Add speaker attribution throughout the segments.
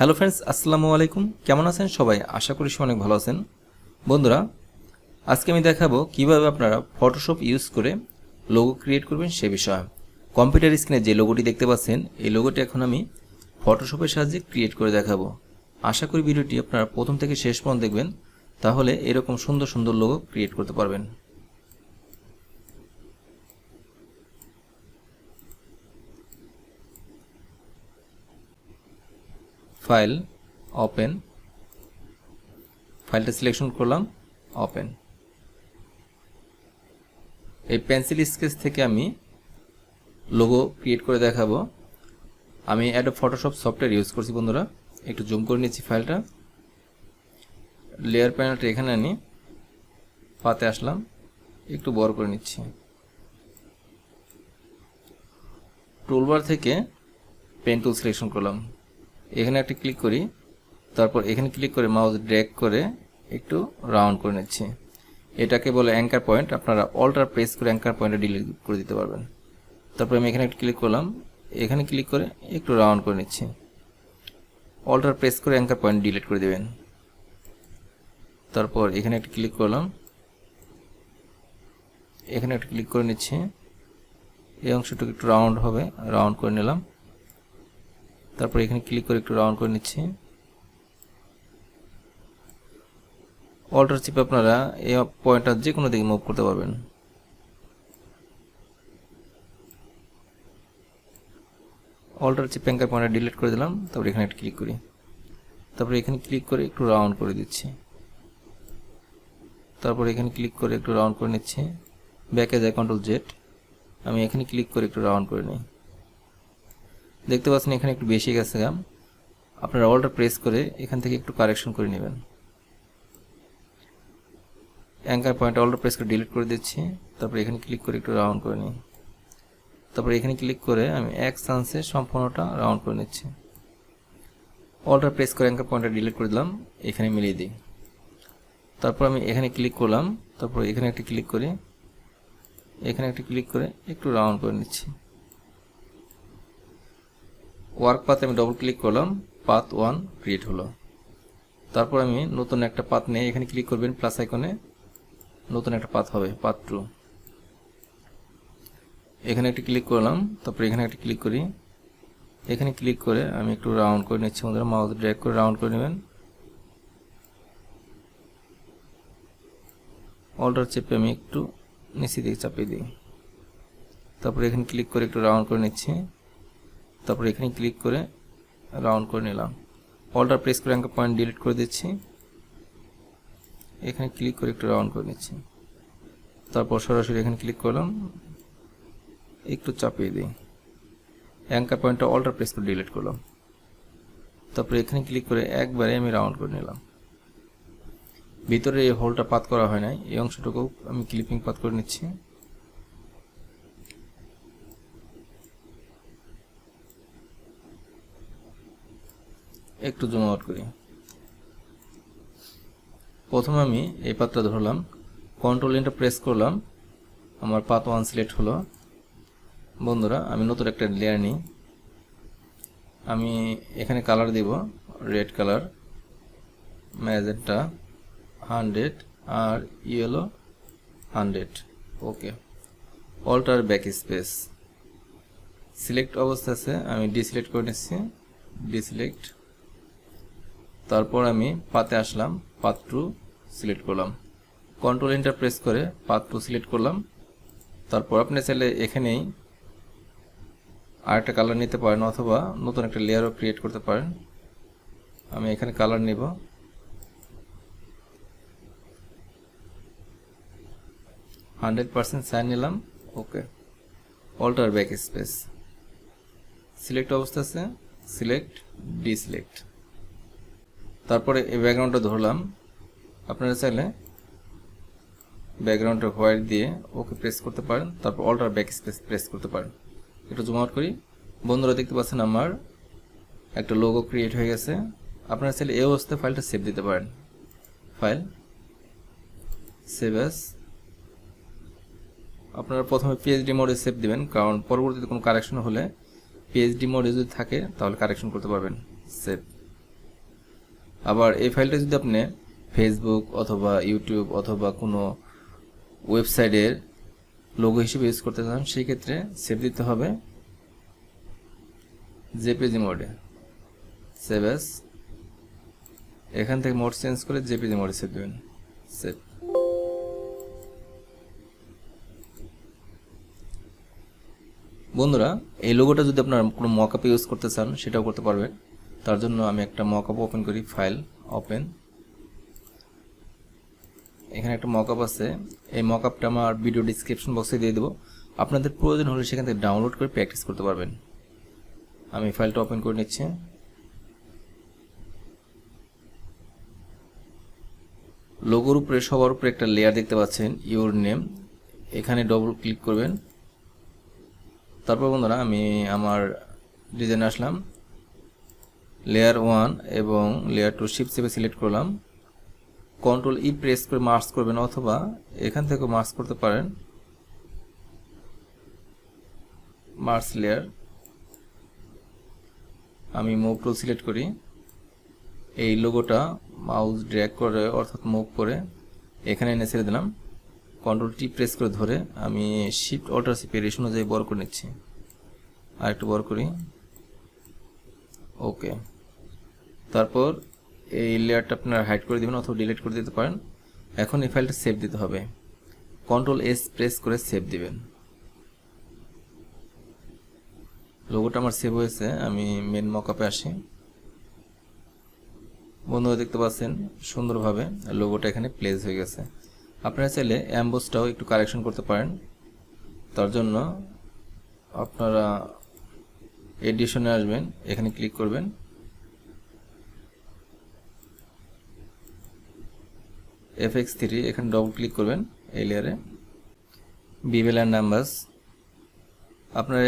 Speaker 1: Hello friends, আসসালামু আলাইকুম। কেমন আছেন সবাই? আশা করি সবাই অনেক ভালো আছেন। বন্ধুরা, আজকে আমি দেখাবো কিভাবে আপনারা ফটোশপ ইউজ করে লোগো ক্রিয়েট করবেন সে বিষয়ে। কম্পিউটার স্ক্রিনে যে লোগোটি দেখতে পাচ্ছেন, এই লোগোটি এখন আমি ফটোশপের সাহায্যে ক্রিয়েট করে দেখাবো। আশা করি ভিডিওটি আপনারা প্রথম থেকে শেষ পর্যন্ত দেখবেন, তাহলে এরকম সুন্দর সুন্দর লোগো ক্রিয়েট করতে পারবেন। ফাইল, ওপেন, ফাইলটা সিলেকশন করলাম, ওপেন। এই পেন্সিল স্কেচ থেকে আমি লোগো ক্রিয়েট করে দেখাবো। আমি অ্যাডোব ফটোশপ সফটওয়্যার ইউজ করছি বন্ধুরা। একটু জুম করে নিচ্ছি ফাইলটা, লেয়ার প্যানেলটা এখানে আনি, পাতে আসলাম, একটু বড় করে নিচ্ছি। টুলবার থেকে পেন টুল সিলেকশন করলাম, এখানে একটা ক্লিক করি, তারপর এখানে ক্লিক করে মাউস ড্র্যাগ করে একটু রাউন্ড করে নিচ্ছি। এটাকে বলে অ্যাঙ্কার পয়েন্ট। আপনারা অল্টার প্রেস করে অ্যাঙ্কার পয়েন্টে ডিলিট করে দিতে পারবেন। তারপর আমি এখানে একটা ক্লিক করলাম, এখানে ক্লিক করে একটু রাউন্ড করে নিচ্ছি। অল্টার প্রেস করে অ্যাঙ্কার পয়েন্ট ডিলিট করে দেবেন। তারপর এখানে একটা ক্লিক করলাম, এখানে একটা ক্লিক করে নিচ্ছি। এই অংশটুকু একটু রাউন্ড হবে, রাউন্ড করে নিলাম। তারপর এখানে ক্লিক করে একটু রাউন্ড করে নিচ্ছি। অল্টার চিপে আপনারা এই পয়েন্টটা যে কোনো দিকে মুভ করতে পারবেন। অল্টার চিপ অ্যাঙ্কার পয়েন্টটা ডিলিট করে দিলাম। তারপর এখানে একটা ক্লিক করি, তারপর এখানে ক্লিক করে একটু রাউন্ড করে দিচ্ছি। তারপর এখানে ক্লিক করে একটু রাউন্ড করে নিচ্ছি। ব্যাকে যায় কন্ট্রোল জেড, আমি এখানে ক্লিক করে একটু রাউন্ড করে নিই। দেখতে পাচ্ছেন এখানে একটু বেশি গেছে। আপনারা অল্টার প্রেস করে এখান থেকে একটু কারেকশন করে নেবেন। অ্যাঙ্কার পয়েন্ট অল্টার প্রেস করে ডিলিট করে দিচ্ছি। তারপর এখানে ক্লিক করে একটু রাউন্ড করে নিই। তারপর এখানে ক্লিক করে আমি এক চান্সে সম্পূর্ণটা রাউন্ড করে নিচ্ছি। অল্টার প্রেস করে অ্যাঙ্কার পয়েন্টটা ডিলিট করে দিলাম, এখানে মিলিয়ে দিই। তারপর আমি এখানে ক্লিক করলাম, তারপর এখানে একটা ক্লিক করি, এখানে একটা ক্লিক করে একটু রাউন্ড করে নিচ্ছি। ওয়ার্ক পাতে আমি ডবল ক্লিক করলাম, পাথ 1 ক্রিয়েট হলো। তারপর আমি নতুন একটা পাথ নিয়ে এখানে ক্লিক করবেন প্লাস আইকনে, নতুন একটা পাথ হবে, পাথ 2। এখানে একটা ক্লিক করলাম, তারপর এখানে একটা ক্লিক করি, এখানে ক্লিক করে আমি একটু রাউন্ড করে নিচ্ছি। বন্ধুরা, মাউস ড্র্যাগ করে রাউন্ড করে নেবেন। অল্টার চেপে আমি একটু নিচে দিকে চাপিয়ে দিই। তারপর এখানে ক্লিক করে একটু রাউন্ড করে নিচ্ছি। তারপর এখানে ক্লিক করে রাউন্ড করে নিলাম। অল্টার প্রেস করে অ্যাঙ্কার পয়েন্ট ডিলিট করে দিচ্ছি। এখানে ক্লিক করে একটু রাউন্ড করে নিচ্ছি। তারপর সরাসরি এখানে ক্লিক করলাম, একটু চাপিয়ে দিই। অ্যাঙ্কার পয়েন্টটা অল্টার প্রেস করে ডিলিট করলাম। তারপর এখানে ক্লিক করে একবারে আমি রাউন্ড করে নিলাম। ভিতরে এই হোলটা পাত করা হয় নাই, এই অংশটুকু আমি ক্লিপিং পাত করে নিচ্ছি। একটু জুম আউট করি। প্রথমে আমি এই পাতটা ধরলাম, কন্ট্রোল এন্টার প্রেস করলাম, আমার পাথ 1 সিলেক্ট হলো। বন্ধুরা, আমি নতুন একটা লেয়ার নিই। আমি এখানে কালার দিব রেড কালার, ম্যাজেন্টা 100 আর ইয়েলো 100। ওকে। অল্টার ব্যাক স্পেস সিলেক্ট অবস্থা আছে, আমি ডিসিলেক্ট করে নিচ্ছি, ডিসিলেক্ট। তারপর আমি পাতে আসলাম, পাথ 2 সিলেক্ট করলাম, কন্ট্রোল এন্টার প্রেস করে পাথ 2 সিলেক্ট করলাম। তারপর আপনি চাইলে এখানেই আরেকটা কালার নিতে পারেন, অথবা নতুন একটা লেয়ারও ক্রিয়েট করতে পারেন। আমি এখানে কালার নিব, 100% সাইন নিলাম। ওকে। অল্টার ব্যাক স্পেস সিলেক্ট অবস্থা আছে, সিলেক্ট, ডিসিলেক্ট। তারপরে এই ব্যাকগ্রাউন্ডটা ধরলাম। আপনারা চাইলে ব্যাকগ্রাউন্ডটা হোয়াইট দিয়ে ওকে প্রেস করতে পারেন, তারপর অল্টার ব্যাক স্পেস প্রেস করতে পারেন। একটু জুম আউট করি। বন্ধুরা, দেখতে পাচ্ছেন আমার একটা লোগো ক্রিয়েট হয়ে গেছে। আপনারা চাইলে এই অবস্থায় ফাইলটা সেভ দিতে পারেন। File, save as. আপনারা প্রথমে পিএইচডি মোডে সেভ দিবেন, কারণ পরবর্তীতে কোনো কারেকশন হলে পিএইচডি মোডে যদি থাকে তাহলে কারেকশন করতে পারবেন। সেভ। আবার এই ফাইলটা যদি আপনি ফেসবুক অথবা ইউটিউব অথবা কোনো ওয়েবসাইটের লোগো হিসেবে ইউজ করতে চান, সেই ক্ষেত্রে সেভ দিতে হবে জেপিজি মোডে। সেভ অ্যাজ, এখান থেকে মোড চেঞ্জ করে জেপিজি মোডে সেভ দেবেন। সেভ। বন্ধুরা, এই লোগোটা যদি আপনার কোনো মকআপ ইউজ করতে চান সেটাও করতে পারবেন। তার জন্য আমি একটা মকআপ ওপেন করি, ফাইল ওপেন। এখানে একটা মকআপ আছে, এই মকআপটা আমার ভিডিও ডিসক্রিপশন বক্সে দিয়ে দেবো, আপনাদের প্রয়োজন হলে সেখান থেকে ডাউনলোড করে প্র্যাকটিস করতে পারবেন। আমি ফাইলটা ওপেন করে নিচ্ছি। লোগোর উপরে সবার উপরে একটা লেয়ার দেখতে পাচ্ছেন, ইউর নেম, এখানে ডবল ক্লিক করবেন। তারপর বন্ধুরা আমি আমার ডিজাইনে আসলাম, লেয়ার 1 এবং লেয়ার 2 শিফট চেপে সিলেক্ট করলাম, কন্ট্রোল ই প্রেস করে মার্জ করবেন অথবা এখান থেকে মার্জ করতে পারেন। মার্জ লেয়ার, আমি মুভ টুল সিলেক্ট করি, এই লোগোটা মাউস ড্র্যাগ করে অর্থাৎ মুভ করে এখানে এনে ছেড়ে দিলাম। কন্ট্রোল টি প্রেস করে ধরে আমি শিফট অল্টার সি পেরেশন অনুযায়ী বড় করে নিচ্ছি, আর একটু বড় করি। ওকে, তারপর এই লেয়ারটা আপনারা হাইড করে দিবেন অথবা ডিলিট করে দিতে পারেন। এখন এই ফাইলটা সেভ দিতে হবে, কন্ট্রোল এস প্রেস করে সেভ দিবেন। লোগোটা আমার সেভ হয়েছে, আমি মেন মকআপে আসি। বন্ধুরা দেখতে পাচ্ছেন সুন্দরভাবে লোগোটা এখানে প্লেস হয়ে গেছে। আপনারা চাইলে এমবোসটাও একটু কারেকশন করতে পারেন। তার জন্য আপনারা এডিশনে আসবেন, এখানে ক্লিক করবেন, FX3 এখানে ডবল ক্লিক করবেন এই লেয়ারে, বিবেল অ্যান্ড নাম্বারস। আপনারা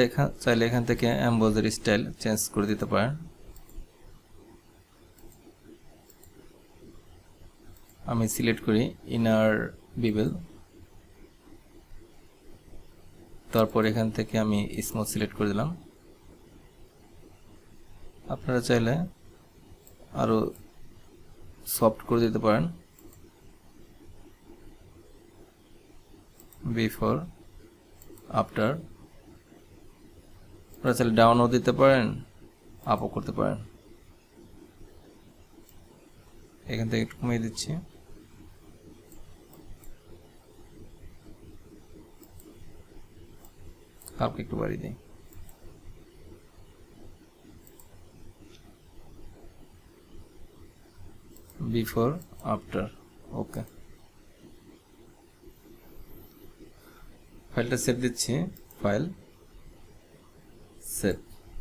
Speaker 1: চাইলে এখান থেকে এমবোসের স্টাইল চেঞ্জ করে দিতে পারেন। আমি সিলেক্ট করি ইনার বিবেল, তারপর এখান থেকে আমি স্মুথ সিলেক্ট করে দিলাম। আপনারা চাইলে আরো সফট করে দিতে পারেন, বিফোর আফটার। আপনারা চাইলে ডাউনও দিতে পারেন, আপও করতে পারেন। এখান থেকে একটু কমিয়ে দিচ্ছি। কালকে একটু বাড়িয়ে দিই। বিফোর আফটার, ওকে। ফাইলটা সেভ দিচ্ছি, ফাইল সেভ।